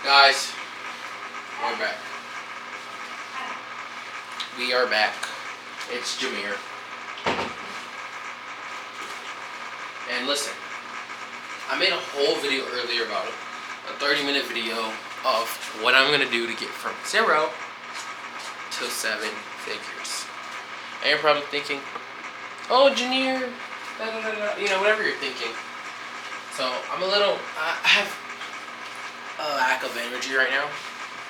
Guys, we're back. We are back. It's Jameer. And listen, I made a whole video earlier about it. A 30-minute video of what I'm going to do to get from 0 to 7 figures. And you're probably thinking, oh, Jameer, whatever you're thinking. So I'm I have a lack of energy right now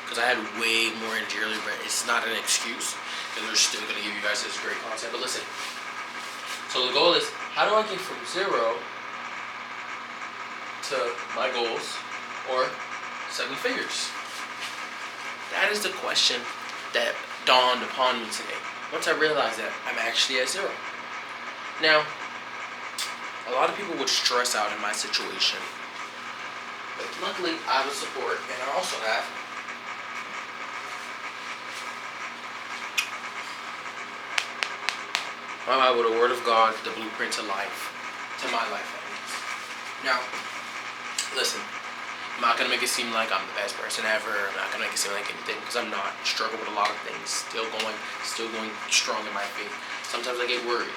because I had way more energy earlier, but it's not an excuse because we're still going to give you guys this great content. But listen, so the goal is, how do I get from 0 to my goals or 7 figures? That is the question that dawned upon me today. Once I realized that I'm actually at 0. Now, a lot of people would stress out in my situation, but luckily I have a support, and I also have my Bible, the Word of God, the blueprint to life, to my life at least. Now, listen, I'm not going to make it seem like I'm the best person ever. I'm not going to make it seem like anything, because I'm not. Struggle with a lot of things. Still going strong in my faith. Sometimes I get worried.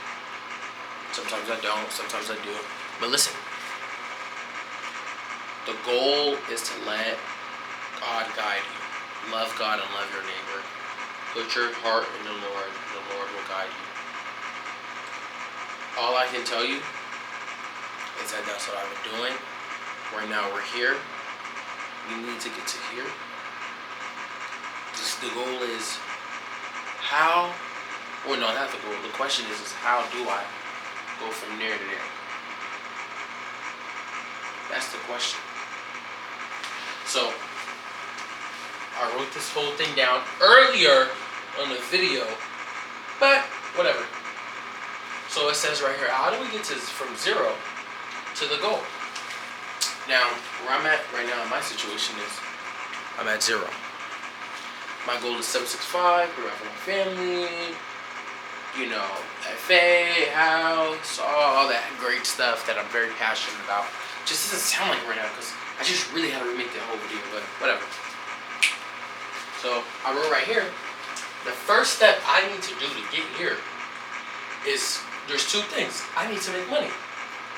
Sometimes I don't. Sometimes I do. But listen, the goal is to let God guide you. Love God and love your neighbor. Put your heart in the Lord. The Lord will guide you. All I can tell you is that that's what I've been doing. Right now we're here. We need to get to here. The goal is how, or no, not the goal. The question is how do I go from there to there? That's the question. So, I wrote this whole thing down earlier on the video, but whatever. So it says right here, how do we get from 0 to the goal? Now, where I'm at right now in my situation is, I'm at 0. My goal is 765, provide for my family, FA, house, all that great stuff that I'm very passionate about. Just doesn't sound like it right now because I just really had to remake the whole video, but whatever. So I wrote right here, the first step I need to do to get here is, there's 2 things. I need to make money.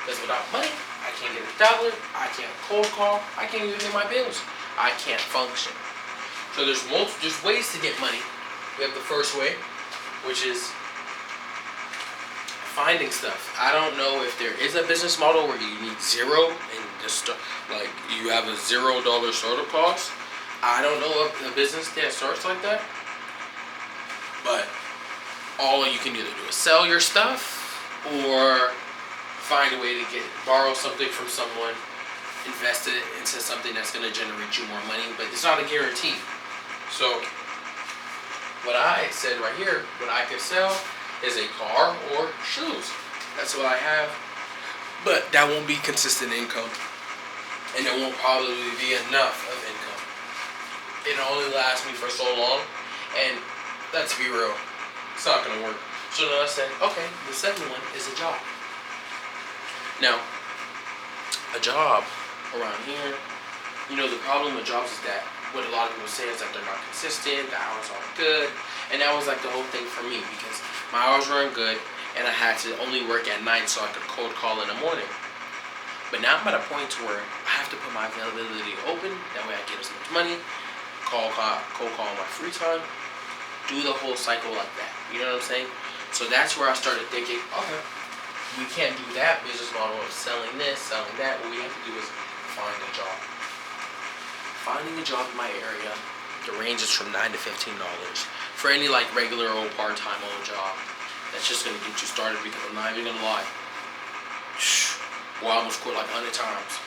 Because without money, I can't get $1, I can't cold call, I can't even pay my bills. I can't function. So there's ways to get money. We have the first way, which is finding stuff. I don't know if there is a business model where you need 0 and just like you have a $0 startup cost. I don't know of a business that starts like that. But all you can either do is sell your stuff or find a way to borrow something from someone, invest it into something that's going to generate you more money, but it's not a guarantee. So what I said right here, what I could sell is a car or shoes. That's what I have. But that won't be consistent income. And it won't probably be enough of income. It'll only last me for so long. And let's be real, it's not going to work. So then I said, okay, the second one is a job. Now, a job around here, the problem with jobs is that what a lot of people say is that they're not consistent, the hours aren't good, and that was like the whole thing for me because my hours weren't good and I had to only work at night so I could cold call in the morning. But now I'm at a point where I have to put my availability open, that way I get as much money, cold call in my free time, do the whole cycle like that. You know what I'm saying? So that's where I started thinking, okay, we can't do that business model of selling this, selling that. What we have to do is find a job. Finding a job in my area, the range is from $9 to $15 for any like regular old part-time old job. That's just gonna get you started because I'm not even gonna lie. Boy, I almost quit like 100 times.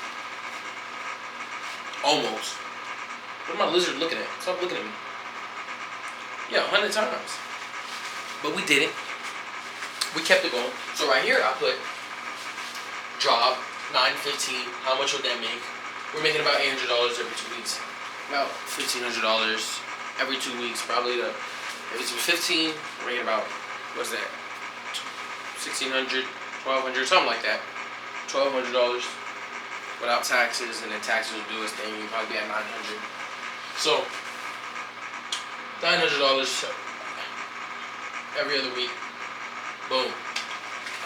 Almost. What am I lizard looking at? Stop looking at me. Yeah, 100 times. But we did it. We kept it going. So right here I put job, $9.15. How much would that make? We're making about $800 every 2 weeks. About $1,500 every 2 weeks. Probably if it's 15, we're making about, what's that? $1,600, $1,200, something like that. $1,200 without taxes, and then taxes will do its thing. You'll probably be at $900. So $900 every other week. Boom.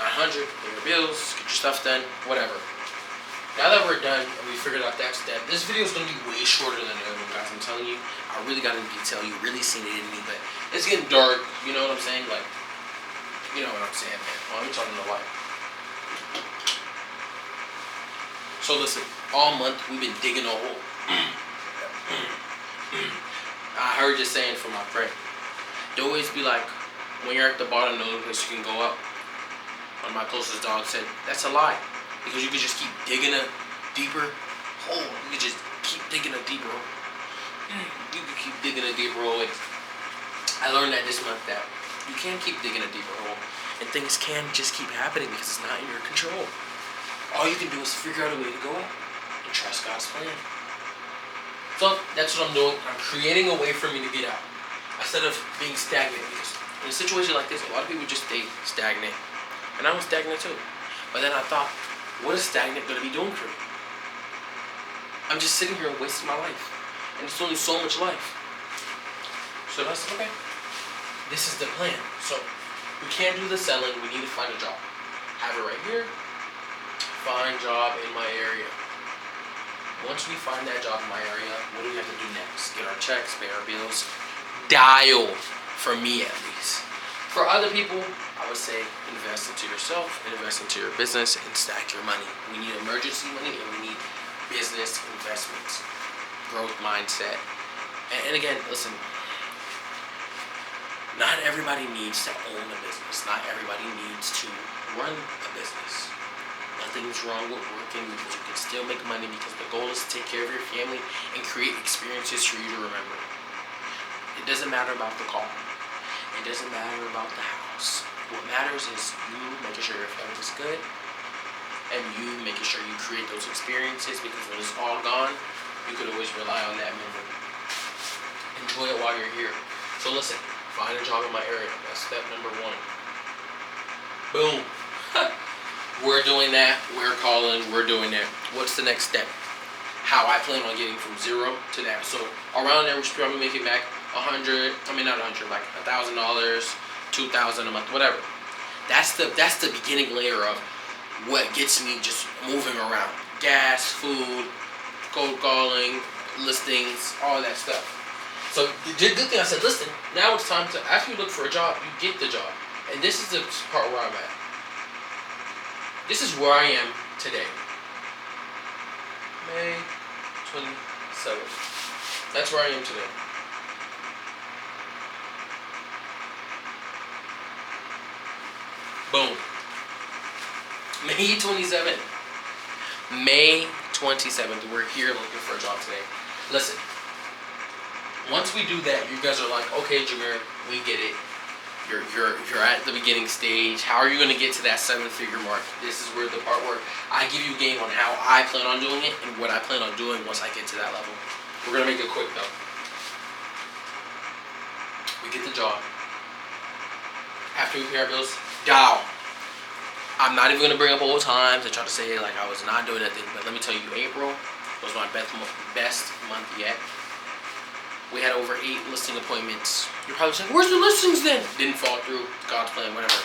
900. Pay your bills. Get your stuff done. Whatever. Now that we're done and we figured out that step, this video is gonna be way shorter than the other one, guys. I'm telling you, I really got into detail. You really seen it in me, but it's getting dark. You know what I'm saying? Like, you know what I'm saying, man. Well, I'm talking to the light. So listen, all month we've been digging a hole. I heard you saying from my friend, don't always be like, when you're at the bottom, the only place you can go up. One of my closest dogs said, that's a lie. Because you could just keep digging a deeper hole. You could just keep digging a deeper hole. You could keep digging a deeper hole. And I learned that this month that you can keep digging a deeper hole. And things can just keep happening because it's not in your control. All you can do is figure out a way to go up and trust God's plan. So that's what I'm doing. I'm creating a way for me to get out. Instead of being stagnant. Because in a situation like this, a lot of people just stay stagnant. And I was stagnant too. But then I thought, what is stagnant going to be doing for me? I'm just sitting here and wasting my life. And it's only so much life. So I said, okay, this is the plan. So we can't do the selling. We need to find a job. Have it right here. Find job in my area. Once we find that job in my area, what do we have to do next? Get our checks, pay our bills. Dial, for me at least. For other people, I would say invest into yourself, invest into your business, and stack your money. We need emergency money and we need business investments, growth mindset. And again, listen, not everybody needs to own a business. Not everybody needs to run a business. Nothing's wrong with working because you can still make money because the goal is to take care of your family and create experiences for you to remember. It doesn't matter about the car. It doesn't matter about the house. What matters is you making sure your family is good and you making sure you create those experiences because when it's all gone, you could always rely on that memory. Enjoy it while you're here. So listen, find a job in my area. That's step number 1. Boom. We're doing that. We're calling. We're doing that. What's the next step? How I plan on getting from 0 to that. So around there, we should probably make it back $100. I mean, not $100, like $1,000, $2,000 a month, whatever. That's the beginning layer of what gets me just moving around. Gas, food, cold calling, listings, all that stuff. So the good thing I said, listen, now it's time to, after you look for a job, you get the job. And this is the part where I'm at. This is where I am today. May 27th. That's where I am today. Boom. May 27th. May 27th. We're here looking for a job today. Listen. Once we do that, you guys are like, okay, Jameer, we get it. You're at the beginning stage. How are you going to get to that 7-figure mark? This is where the part where I give you a game on how I plan on doing it and what I plan on doing once I get to that level. We're going to make it quick though. We get the job. After we pay our bills, dial. I'm not even going to bring up old times and try to say like I was not doing anything, but let me tell you, April was my best month yet. We had over 8 listing appointments. You're probably saying, where's the listings then? Didn't fall through. God's plan, whatever.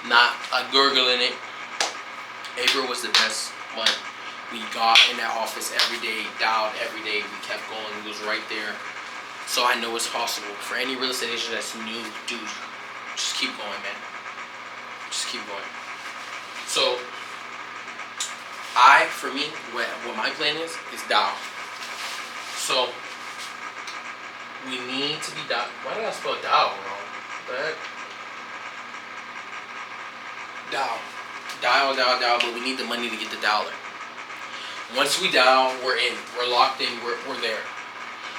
Not a gurgle in it. April was the best month. We got in that office every day, dialed every day. We kept going. It was right there. So I know it's possible. For any real estate agent that's new, dude, just keep going, man. Just keep going. So, for me, what my plan is dial. So, we need to be dial. Why did I spell dial wrong? What the heck? Dial, but we need the money to get the dialer. Once we dial, we're in. We're locked in. We're there.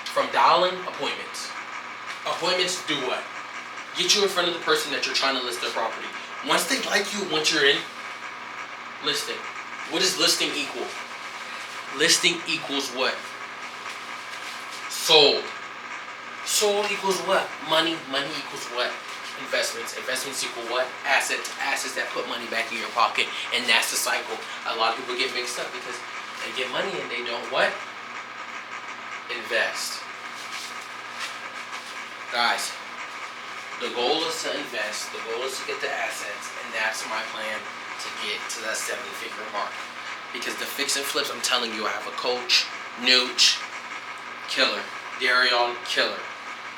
From dialing, appointments. Appointments do what? Get you in front of the person that you're trying to list their property. Once they like you, once you're in, listing. What does listing equal? Listing equals what? Sold. Sold equals what? Money. Money equals what? Investments. Investments equal what? Assets. Assets that put money back in your pocket. And that's the cycle. A lot of people get mixed up because they get money and they don't what? Invest. Guys, the goal is to invest, the goal is to get the assets, and that's my plan to get to that 7-figure mark. Because the fix and flips, I'm telling you, I have a coach, Nooch, killer. Darion, killer.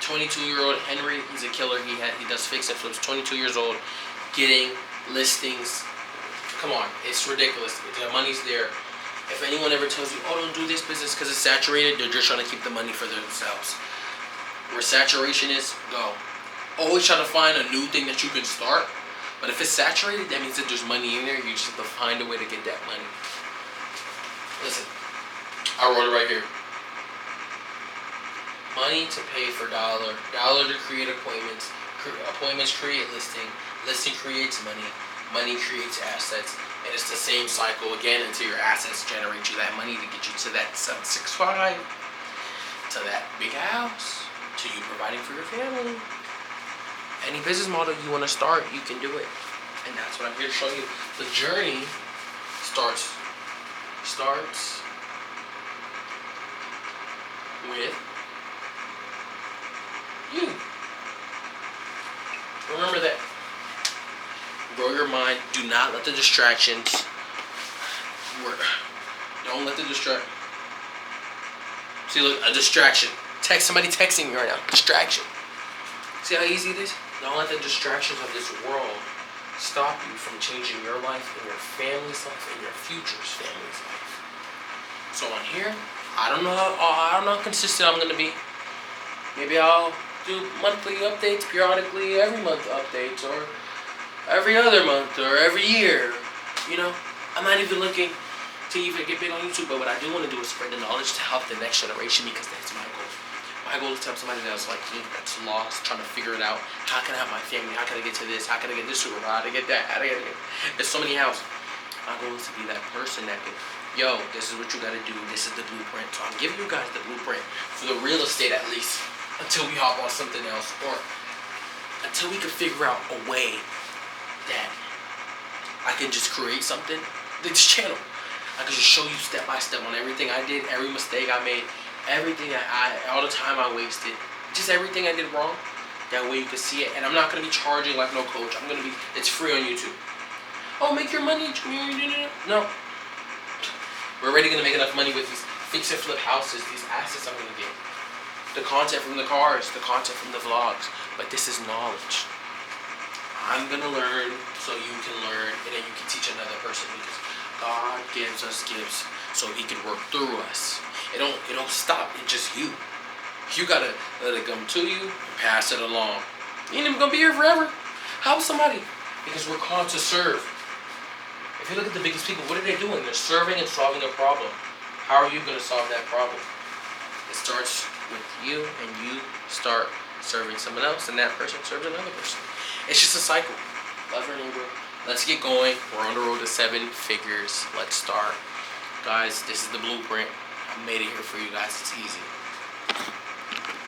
22-year-old Henry, he's a killer. He does fix and flips. 22 years old, getting listings. Come on, it's ridiculous. The money's there. If anyone ever tells you, oh, don't do this business because it's saturated, they're just trying to keep the money for themselves. Where saturation is, go. Always try to find a new thing that you can start. But if it's saturated, that means that there's money in there. You just have to find a way to get that money. Listen, I wrote it right here. Money to pay for dollar. Dollar to create appointments. Appointments create listing. Listing creates money. Money creates assets. And it's the same cycle again until your assets generate you that money to get you to that 765, to that big house, to you providing for your family. Any business model you want to start, you can do it. And that's what I'm here to show you. The journey starts with you. Remember that. Grow your mind. Do not let the distractions work. Don't let the See, look, a distraction. Somebody texting me right now. Distraction. See how easy it is? Don't let the distractions of this world stop you from changing your life and your family's life and your future's family's life. So on here, I don't know how consistent I'm gonna be. Maybe I'll do monthly updates periodically, every month updates, or every other month, or every year. You know, I'm not even looking to even get big on YouTube, but what I do want to do is spread the knowledge to help the next generation, because that's my goal. My goal is to help somebody that's like me, that's lost, trying to figure it out. How can I help my family? How can I get to this? How can I get this super? How to get that? How to get it? There's so many houses. My goal is to be that person that can, yo, this is what you gotta do. This is the blueprint. So I'm giving you guys the blueprint for the real estate at least, until we hop on something else, or until we can figure out a way that I can just create something. This channel, I can just show you step by step on everything I did, every mistake I made, everything all the time I wasted, just everything I did wrong. That way you can see it. And I'm not gonna be charging like no coach. It's free on YouTube. Oh, make your money. No. We're already gonna make enough money with these fix and flip houses, these assets I'm gonna get. The content from the cars, the content from the vlogs. But this is knowledge. I'm gonna learn so you can learn, and then you can teach another person, because God gives us gifts so He can work through us. It don't stop in just you. You gotta let it come to you and pass it along. You ain't even gonna be here forever. Help somebody, because we're called to serve. If you look at the biggest people, what are they doing? They're serving and solving a problem. How are you gonna solve that problem? It starts with you, and you start serving someone else, and that person serves another person. It's just a cycle. Love your neighbor. Let's get going. We're on the road to 7 figures. Let's start. Guys, this is the blueprint. I made it here for you guys. It's easy.